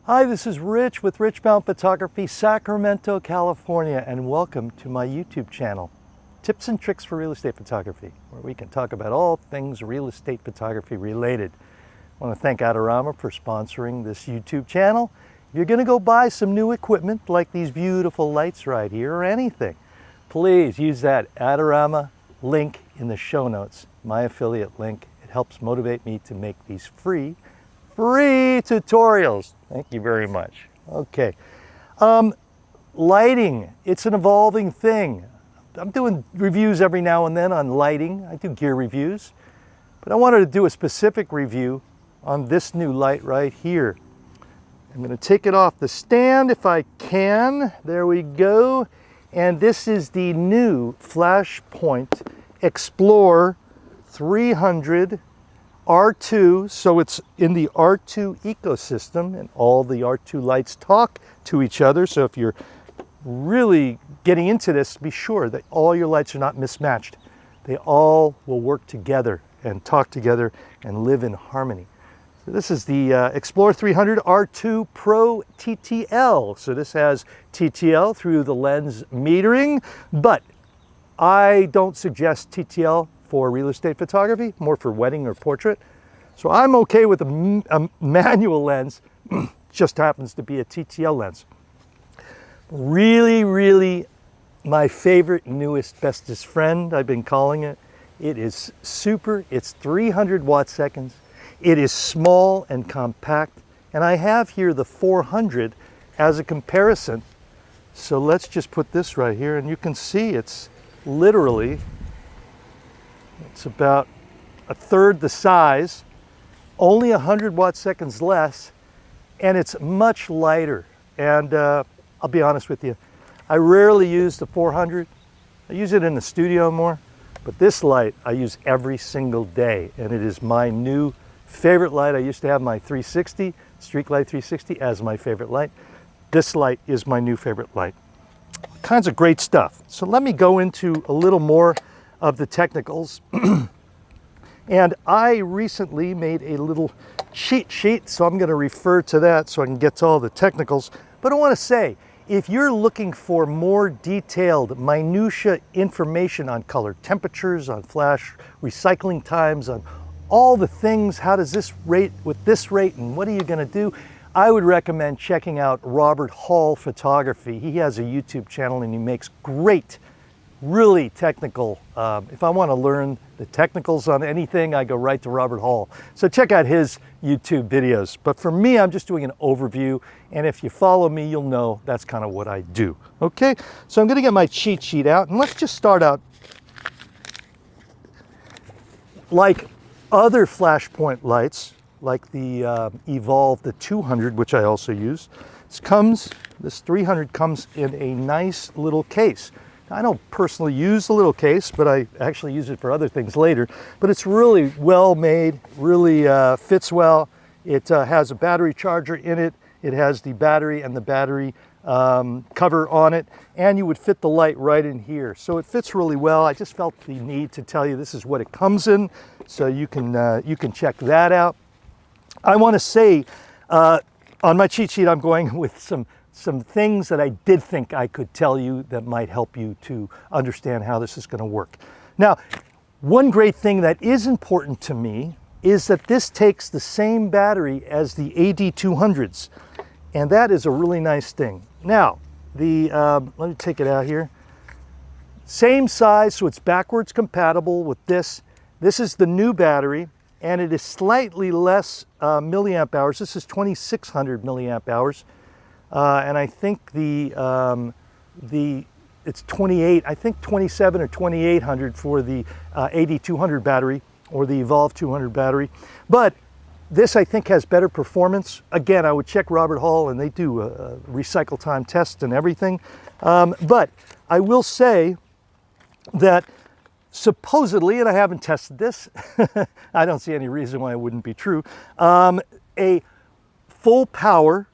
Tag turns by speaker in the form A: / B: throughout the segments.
A: Hi, this is Rich with Baum Photography, Sacramento, California, and welcome to my YouTube channel, Tips and Tricks for Real Estate Photography, where we can talk about all things real estate photography related. I want to thank Adorama for sponsoring this YouTube channel. If you're going to go buy some new equipment like these beautiful lights right here or anything, please use that Adorama link in the show notes, my affiliate link. It helps motivate me to make these free tutorials. Thank you very much. Okay. Lighting, it's an evolving thing. I'm doing reviews every now and then on lighting. I do gear reviews, but I wanted to do a specific review on this new light right here. I'm going to take it off the stand if I can. There we go. And this is the new Flashpoint Explorer 300 R2, so it's in the R2 ecosystem, and all the R2 lights talk to each other. So if you're really getting into this, be sure that all your lights are not mismatched. They all will work together and talk together and live in harmony. So this is the Explorer 300 R2 Pro TTL. So this has TTL through the lens metering, but I don't suggest TTL for real estate photography, more for wedding or portrait. So I'm okay with a manual lens, just happens to be a TTL lens. Really my favorite, newest, bestest friend, I've been calling it. It is super, it's 300 watt seconds. It is small and compact. And I have here the 400 as a comparison. So let's just put this right here and you can see it's literally, it's about a third the size, only 100 watt seconds less, and it's much lighter. And I'll be honest with you, I rarely use the 400. I use it in the studio more, but this light I use every single day, and it is my new favorite light. I used to have my 360, Street Light 360 as my favorite light. This light is my new favorite light. Kinds of great stuff. So let me go into a little more of the technicals. And I recently made a little cheat sheet, so I'm going to refer to that so I can get to all the technicals. But I want to say, if you're looking for more detailed, minutia information on color temperatures, on flash recycling times, on all the things, how does this rate with this rate and what are you going to do, I would recommend checking out Robert Hall Photography. He has a YouTube channel and he makes great, really technical. If I want to learn the technicals on anything, I go right to Robert Hall. So check out his YouTube videos. But for me, I'm just doing an overview. And if you follow me, you'll know that's kind of what I do. Okay, so I'm going to get my cheat sheet out and let's just start out like other Flashpoint lights, like the Evolve, the 200, which I also use. This 300 comes in a nice little case. I don't personally use the little case, but I actually use it for other things later. But it's really well made, really fits well. It has a battery charger in it. It has the battery and the battery cover on it, and you would fit the light right in here. So it fits really well. I just felt the need to tell you this is what it comes in, so you can check that out. I want to say on my cheat sheet, I'm going with some things that I did think I could tell you that might help you to understand how this is going to work. Now, one great thing that is important to me is that this takes the same battery as the AD200s, and that is a really nice thing. Now, let me take it out here. Same size, so it's backwards compatible with this. This is the new battery, and it is slightly less milliamp hours. This is 2600 milliamp hours. And I think it's 28, I think 27 or 2800 for the AD200 battery or the Evolve 200 battery. But this I think has better performance. Again, I would check Robert Hall and they do a recycle time test and everything. But I will say that supposedly, and I haven't tested this, I don't see any reason why it wouldn't be true, a full power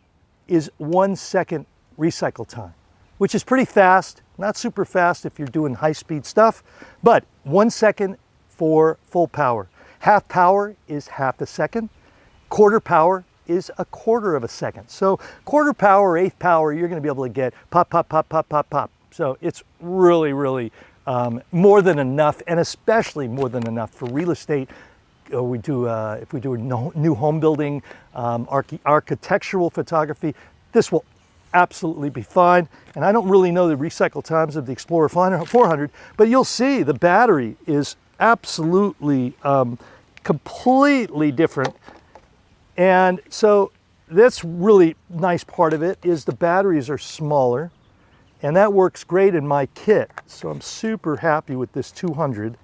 A: is 1 second recycle time, which is pretty fast, not super fast if you're doing high-speed stuff, but 1 second for full power. Half power is half a second. Quarter power is 1/4 of a second. So quarter power, eighth power, you're going to be able to get pop, pop, pop, pop, pop, pop. So it's really, really more than enough, and especially more than enough for real estate. If we do a new home building, architectural photography, this will absolutely be fine. And I don't really know the recycle times of the Explorer 400, but you'll see the battery is absolutely completely different. And so that's really nice part of it is the batteries are smaller, and that works great in my kit. So I'm super happy with this 200.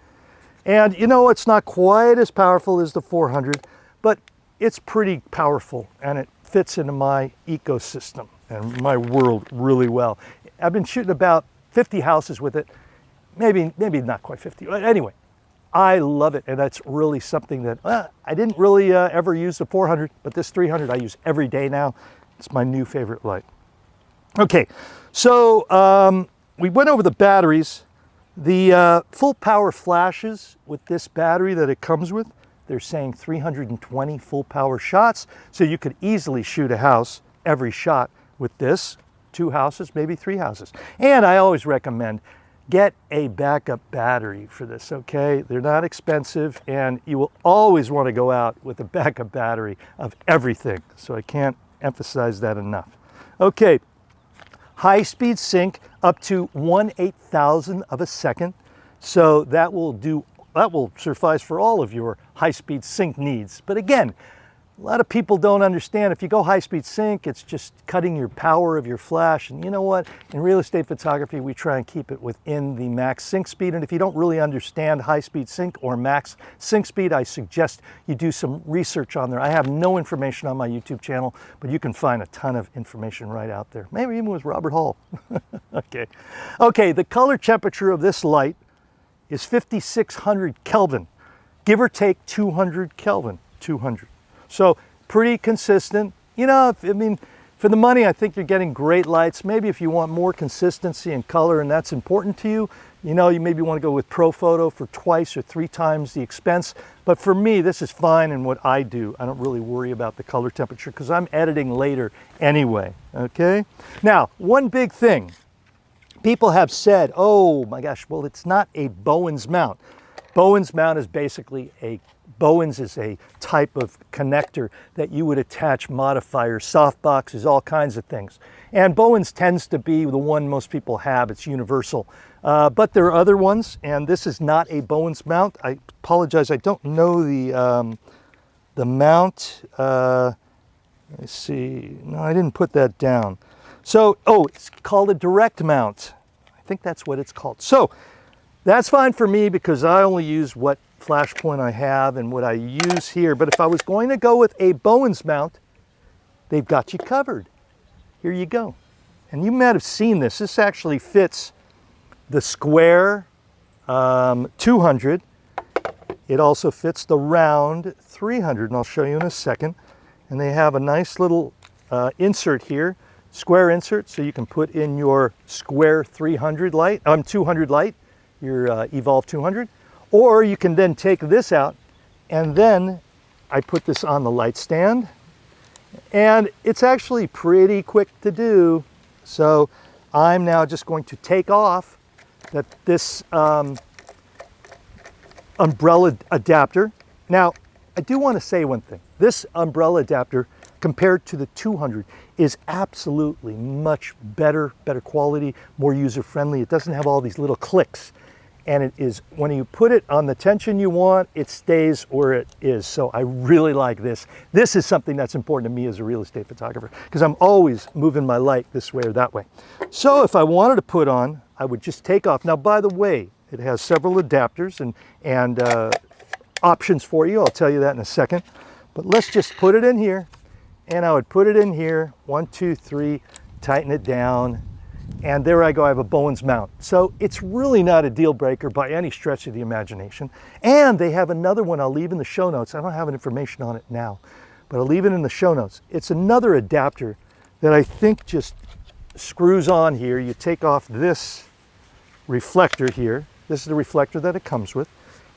A: And you know, it's not quite as powerful as the 400, but it's pretty powerful, and it fits into my ecosystem and my world really well. I've been shooting about 50 houses with it, maybe not quite 50, but anyway, I love it, and that's really something that I didn't really ever use the 400, but this 300 I use every day now. It's my new favorite light. Okay, so we went over the batteries. The full power flashes with this battery that it comes with, they're saying 320 full power shots, so you could easily shoot a house every shot with this, 2 houses, maybe 3 houses. And I always recommend get a backup battery for this, okay? They're not expensive, and you will always want to go out with a backup battery of everything, so I can't emphasize that enough. Okay, high-speed sync up to 1/8000 of a second, so that will suffice for all of your high-speed sync needs. But again, a lot of people don't understand if you go high-speed sync, it's just cutting your power of your flash. And you know what? In real estate photography, we try and keep it within the max sync speed. And if you don't really understand high-speed sync or max sync speed, I suggest you do some research on there. I have no information on my YouTube channel, but you can find a ton of information right out there. Maybe even with Robert Hall. Okay, the color temperature of this light is 5600 Kelvin, give or take 200 Kelvin, 200. So pretty consistent. You know, I mean, for the money, I think you're getting great lights. Maybe if you want more consistency and color and that's important to you, you know, you maybe want to go with Pro Photo for 2 or 3 times the expense. But for me, this is fine in what I do. I don't really worry about the color temperature because I'm editing later anyway, okay? Now, one big thing. People have said, oh my gosh, well, it's not a Bowens mount. Bowens mount is basically Bowens is a type of connector that you would attach modifiers, softboxes, all kinds of things. And Bowens tends to be the one most people have. It's universal. But there are other ones, and this is not a Bowens mount. I apologize, I don't know the mount. Let's see, no, I didn't put that down. So, oh, it's called a direct mount. I think that's what it's called. So that's fine for me because I only use what Flashpoint I have and what I use here. But if I was going to go with a Bowens mount, they've got you covered. Here you go. And you might have seen this. This actually fits the square 200. It also fits the round 300, and I'll show you in a second. And they have a nice little insert here, square insert, so you can put in your square 300 light, 200 light, your Evolve 200. Or you can then take this out, and then I put this on the light stand, and it's actually pretty quick to do. So I'm now just going to take off this umbrella adapter. Now, I do want to say one thing. This umbrella adapter, compared to the 200, is absolutely much better quality, more user-friendly. It doesn't have all these little clicks. And it is, when you put it on the tension you want, it stays where it is. So I really like this. This is something that's important to me as a real estate photographer because I'm always moving my light this way or that way. So if I wanted to put on, I would just take off. Now, by the way, it has several adapters and options for you. I'll tell you that in a second. But let's just put it in here. And I would put it in here, 1, 2, 3, tighten it down. And there I go, I have a Bowens mount. So it's really not a deal breaker by any stretch of the imagination. And they have another one I'll leave in the show notes. I don't have information on it now, but I'll leave it in the show notes. It's another adapter that I think just screws on here. You take off this reflector here. This is the reflector that it comes with.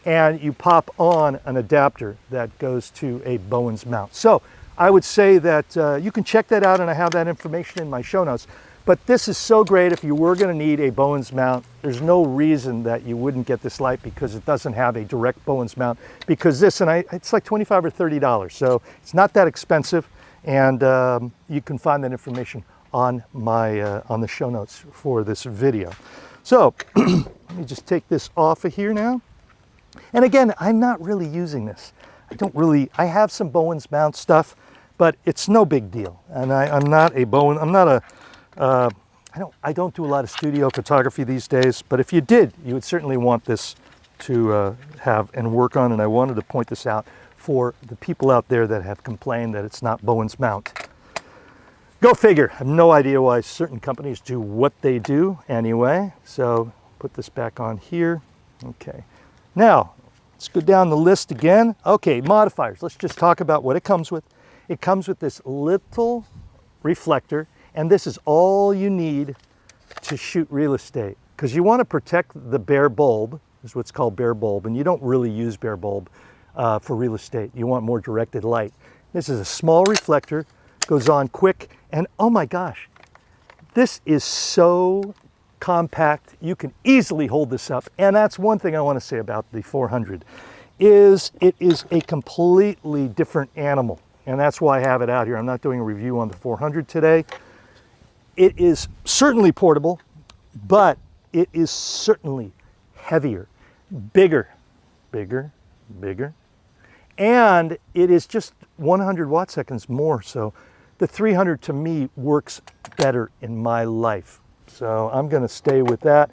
A: And you pop on an adapter that goes to a Bowens mount. So I would say that you can check that out, and I have that information in my show notes. But this is so great if you were going to need a Bowens mount. There's no reason that you wouldn't get this light because it doesn't have a direct Bowens mount. Because this, and it's like $25 or $30, so it's not that expensive. And you can find that information on on the show notes for this video. So let me just take this off of here now. And again, I'm not really using this. I have some Bowens mount stuff, but it's no big deal. And I'm not a Bowen, I don't do a lot of studio photography these days, but if you did, you would certainly want this to have and work on. And I wanted to point this out for the people out there that have complained that it's not Bowens mount. Go figure. I have no idea why certain companies do what they do anyway. So put this back on here. Okay. Now, let's go down the list again. Okay, modifiers. Let's just talk about what it comes with. It comes with this little reflector, and this is all you need to shoot real estate, because you want to protect the bare bulb, is what's called bare bulb, and you don't really use bare bulb for real estate. You want more directed light. This is a small reflector, goes on quick, and oh my gosh, this is so compact. You can easily hold this up. And that's one thing I want to say about the 400 is it is a completely different animal. And that's why I have it out here. I'm not doing a review on the 400 today. It is certainly portable, but it is certainly heavier, bigger, and it is just 100 watt seconds more. So the 300 to me works better in my life. So I'm going to stay with that.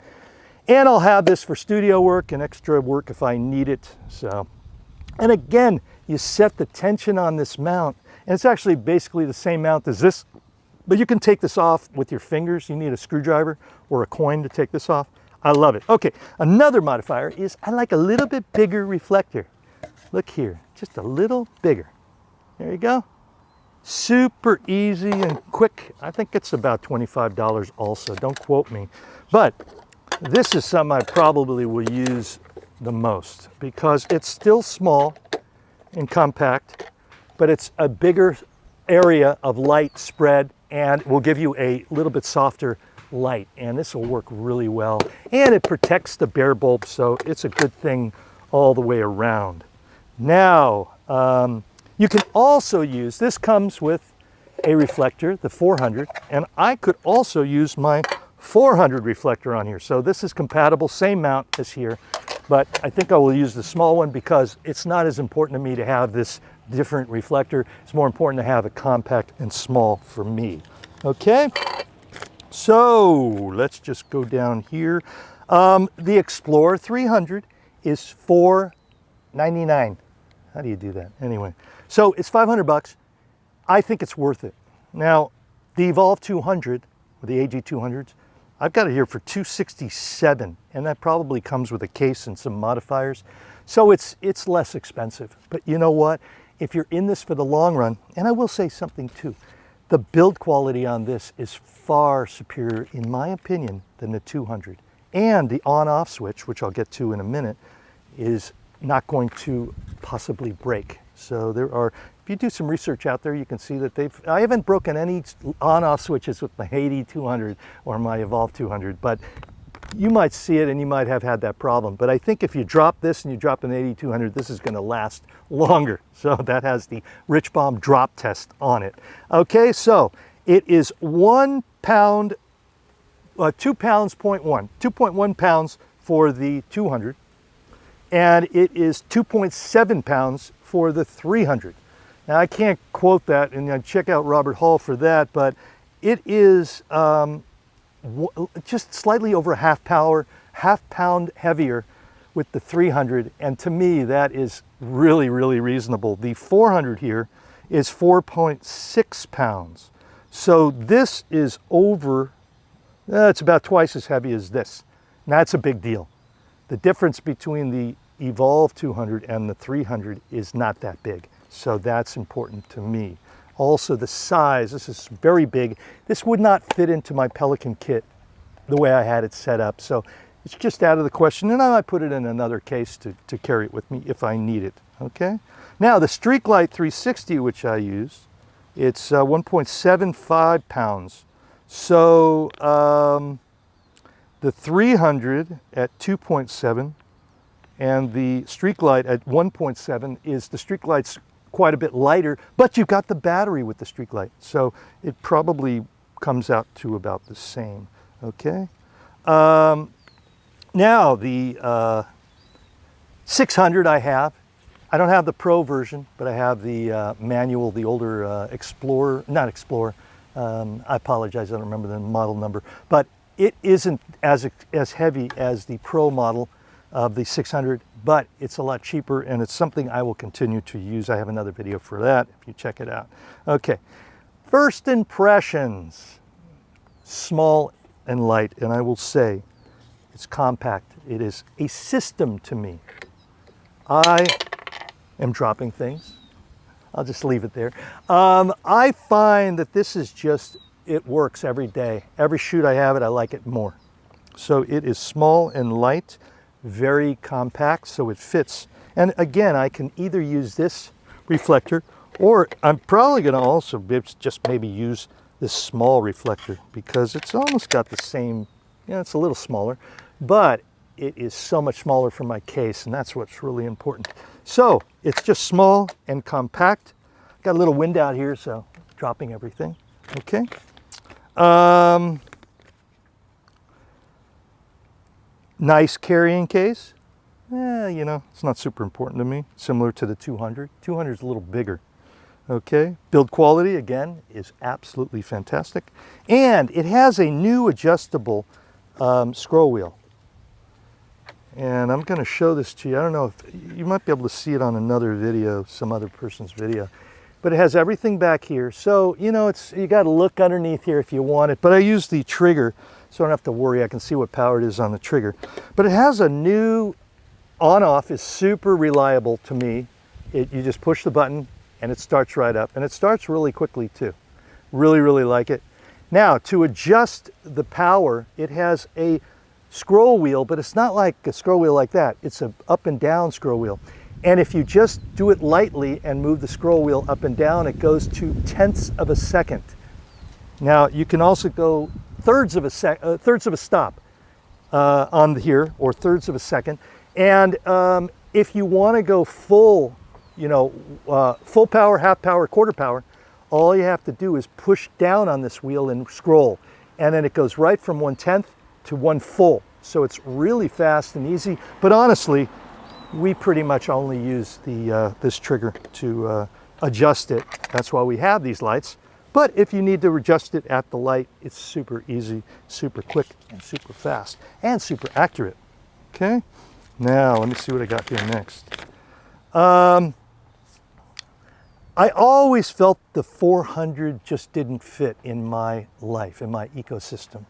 A: And I'll have this for studio work and extra work if I need it. So, and again, you set the tension on this mount, and it's actually basically the same mount as this, but you can take this off with your fingers. You need a screwdriver or a coin to take this off. I love it. Okay, another modifier is I like a little bit bigger reflector. Look here, just a little bigger. There you go. Super easy and quick. I think it's about $25 also, don't quote me. But this is something I probably will use the most because it's still small and compact, but it's a bigger area of light spread and will give you a little bit softer light. And this will work really well. And it protects the bare bulb, so it's a good thing all the way around. Now, you can also use, this comes with a reflector, the 400, and I could also use my 400 reflector on here. So this is compatible, same mount as here, but I think I will use the small one because it's not as important to me to have this different reflector. It's more important to have it compact and small for me. Okay, so let's just go down here. The Explorer 300 is $499. How do you do that? Anyway, so it's 500 bucks. I think it's worth it. Now, the Evolve 200, or the AG 200s, I've got it here for $267, and that probably comes with a case and some modifiers. So it's less expensive. But you know what? If you're in this for the long run, and I will say something too, the build quality on this is far superior, in my opinion, than the 200. And the on-off switch, which I'll get to in a minute, is not going to possibly break. So there are, if you do some research out there, you can see that I haven't broken any on-off switches with my AD 200 or my Evolve 200, but you might see it and you might have had that problem. But I think if you drop this and you drop an AD 200, this is going to last longer. So that has the Rich Baum drop test on it. Okay, so it is 1 pound, 2 pounds, 2.1 pounds for the 200. And it is 2.7 pounds for the 300. Now I can't quote that, and check out Robert Hall for that, but it is just slightly over a half pound heavier with the 300, and to me that is really, really reasonable. The 400 here is 4.6 pounds. So this is over, it's about twice as heavy as this. And that's a big deal. The difference between the Evolve 200 and the 300 is not that big. So that's important to me. Also the size, this is very big. This would not fit into my Pelican kit the way I had it set up. So it's just out of the question. And I might put it in another case to carry it with me if I need it, okay? Now the Streaklight 360, which I use, It's 1.75 pounds. So the 300 at 2.7 and the streak light at 1.7 is, the streak light's quite a bit lighter, but you've got the battery with the streak light. So it probably comes out to about the same, okay? Now the 600 I have. I don't have the Pro version, but I have the manual, the older Explorer, not Explorer. I apologize, I don't remember the model number, but it isn't as heavy as the Pro model of the 600, but it's a lot cheaper and it's something I will continue to use. I have another video for that if you check it out. Okay, first impressions, small and light, and I will say it's compact. It is a system to me. I am dropping things. I'll just leave it there. I find that this is just, it works every day. Every shoot I have it, I like it more. So it is small and light, very compact, so it fits. And again, I can either use this reflector, or I'm probably gonna also just maybe use this small reflector because it's almost got the same, it's a little smaller, but it is so much smaller for my case, and that's what's really important. So it's just small and compact. Got a little wind out here, so dropping everything, okay? Nice carrying case. It's not super important to me, similar to the 200. 200 is a little bigger, okay? Build quality, again, is absolutely fantastic. And it has a new adjustable scroll wheel. And I'm going to show this to you. I don't know if you might be able to see it on another video, some other person's video, but it has everything back here. So, you got to look underneath here if you want it, but I use the trigger so I don't have to worry. I can see what power it is on the trigger. But it has a new on-off, is super reliable to me. You just push the button and it starts right up, and it starts really quickly too. Really, really like it. Now, to adjust the power, it has a scroll wheel, but it's not like a scroll wheel like that. It's an up and down scroll wheel. And if you just do it lightly and move the scroll wheel up and down, it goes to tenths of a second. Now, you can also go thirds of a stop on here, or thirds of a second. And if you want to go full, full power, half power, quarter power, all you have to do is push down on this wheel and scroll. And then it goes right from 1/10 to 1 full. So it's really fast and easy. But honestly, we pretty much only use this trigger to adjust it. That's why we have these lights. But if you need to adjust it at the light, it's super easy, super quick, and super fast, and super accurate. Okay, now let me see what I got here next. I always felt the 400 just didn't fit in my life, in my ecosystem.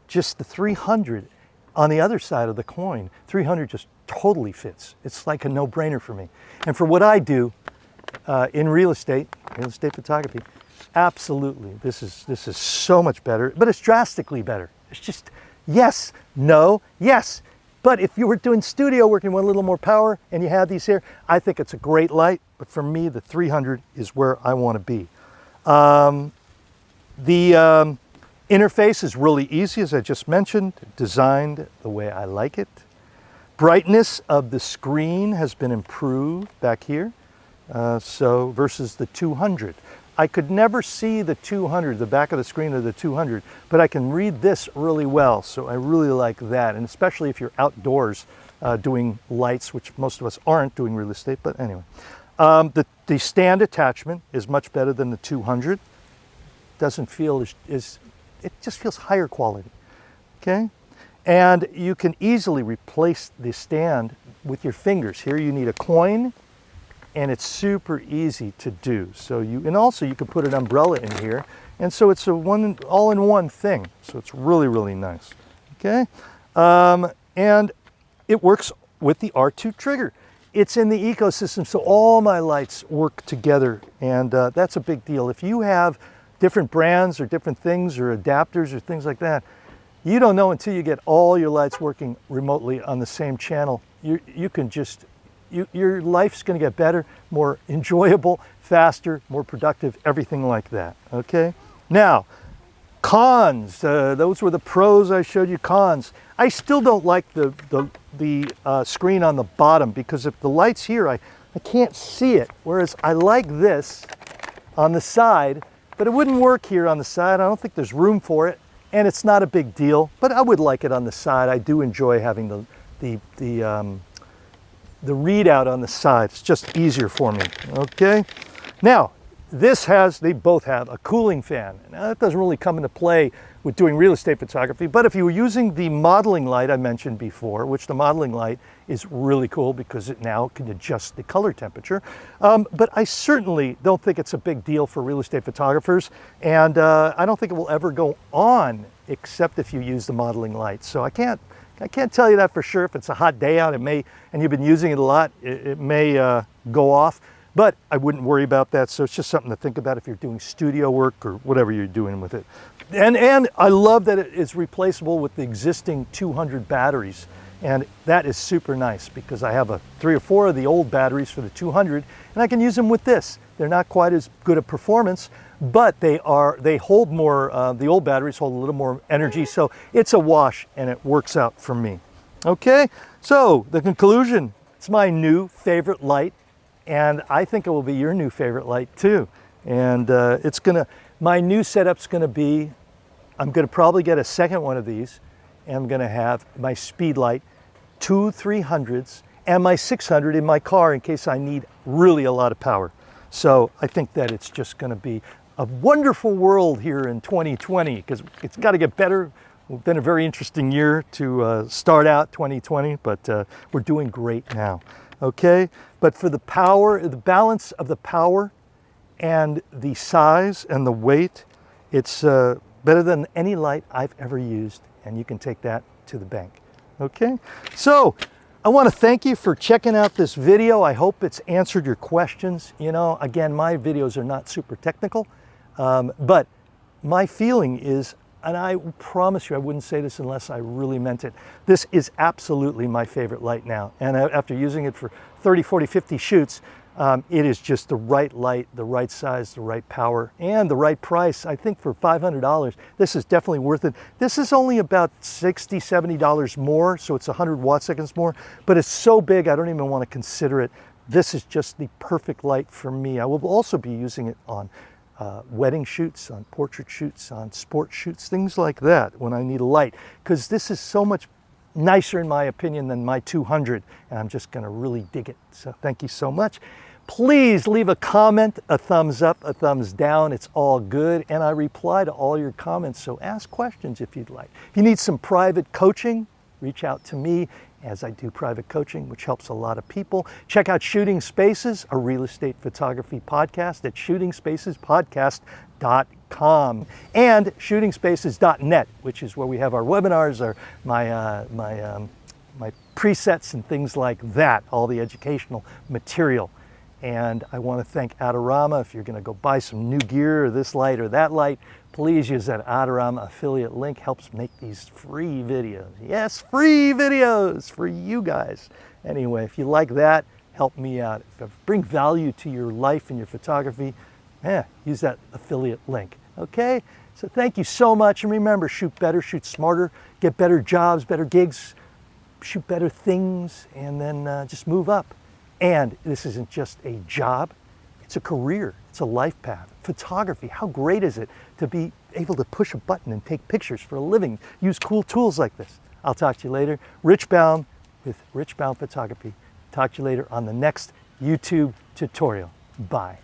A: Just the 300, on the other side of the coin, 300 just totally fits. It's like a no-brainer for me. And for what I do in real estate photography, absolutely, this is so much better, but it's drastically better. It's just yes, no, yes. But if you were doing studio work and want a little more power and you have these here, I think it's a great light. But for me, the 300 is where I want to be. The interface is really easy, as I just mentioned, designed the way I like it. Brightness of the screen has been improved back here, so versus the 200. I could never see the 200, the back of the screen of the 200, but I can read this really well, so I really like that, and especially if you're outdoors doing lights, which most of us aren't doing real estate, but anyway. The stand attachment is much better than the 200. Doesn't feel it just feels higher quality, okay? And you can easily replace the stand with your fingers. Here you need a coin, and it's super easy to do. So and also you can put an umbrella in here, and so it's a all-in-one thing. So it's really, really nice, okay? And it works with the R2 trigger. It's in the ecosystem, so all my lights work together, and that's a big deal. If you have different brands or different things or adapters or things like that, you don't know until you get all your lights working remotely on the same channel. You can just your life's going to get better, more enjoyable, faster, more productive, everything like that. Okay. Now, cons. Those were the pros. I showed you cons. I still don't like the screen on the bottom, because if the light's here, I can't see it. Whereas I like this on the side, but it wouldn't work here on the side. I don't think there's room for it, and it's not a big deal, but I would like it on the side. I do enjoy having the readout on the side. It's just easier for me. Okay. Now, they both have a cooling fan. Now, that doesn't really come into play with doing real estate photography, but if you were using the modeling light I mentioned before, which the modeling light is really cool because it now can adjust the color temperature, but I certainly don't think it's a big deal for real estate photographers, and I don't think it will ever go on except if you use the modeling light. So I can't tell you that for sure. If it's a hot day out, it may, and you've been using it a lot, it may go off. But I wouldn't worry about that, so it's just something to think about if you're doing studio work or whatever you're doing with it. And I love that it is replaceable with the existing 200 batteries, and that is super nice because I have 3 or 4 of the old batteries for the 200, and I can use them with this. They're not quite as good a performance, but they hold more, the old batteries hold a little more energy, so it's a wash and it works out for me. Okay, so the conclusion, it's my new favorite light. And I think it will be your new favorite light too. And my new setup's gonna be, I'm gonna probably get a second one of these, and I'm gonna have my speed light, 2 300s, and my 600 in my car in case I need really a lot of power. So I think that it's just gonna be a wonderful world here in 2020, because it's gotta get better. It's been a very interesting year to start out 2020, but we're doing great now. Okay, but for the power, the balance of the power and the size and the weight, it's better than any light I've ever used, and you can take that to the bank. Okay, so I want to thank you for checking out this video. I hope it's answered your questions. You know, again, my videos are not super technical, but my feeling is, and I promise you I wouldn't say this unless I really meant it, this is absolutely my favorite light now. And after using it for 30, 40, 50 shoots, it is just the right light, the right size, the right power, and the right price. I think for $500, this is definitely worth it. This is only about $60, $70 more, so it's 100 watt seconds more, but it's so big I don't even want to consider it. This is just the perfect light for me. I will also be using it on wedding shoots, on portrait shoots, on sport shoots, things like that when I need a light, because this is so much nicer in my opinion than my 200, and I'm just going to really dig it. So thank you so much. Please leave a comment, a thumbs up, a thumbs down. It's all good, and I reply to all your comments, so ask questions if you'd like. If you need some private coaching, reach out to me, as I do private coaching, which helps a lot of people. Check out Shooting Spaces, a real estate photography podcast at shootingspacespodcast.com and shootingspaces.net, which is where we have our webinars, my presets and things like that, all the educational material. And I want to thank Adorama. If you're going to go buy some new gear or this light or that light, please use that Adorama affiliate link. Helps make these free videos. Yes, free videos for you guys. Anyway, if you like that, help me out. If I bring value to your life and your photography, use that affiliate link. Okay? So thank you so much. And remember, shoot better, shoot smarter, get better jobs, better gigs, shoot better things, and then just move up. And this isn't just a job, it's a career, it's a life path. Photography, how great is it to be able to push a button and take pictures for a living, use cool tools like this. I'll talk to you later. Rich Baum with Rich Baum Photography. Talk to you later on the next YouTube tutorial. Bye.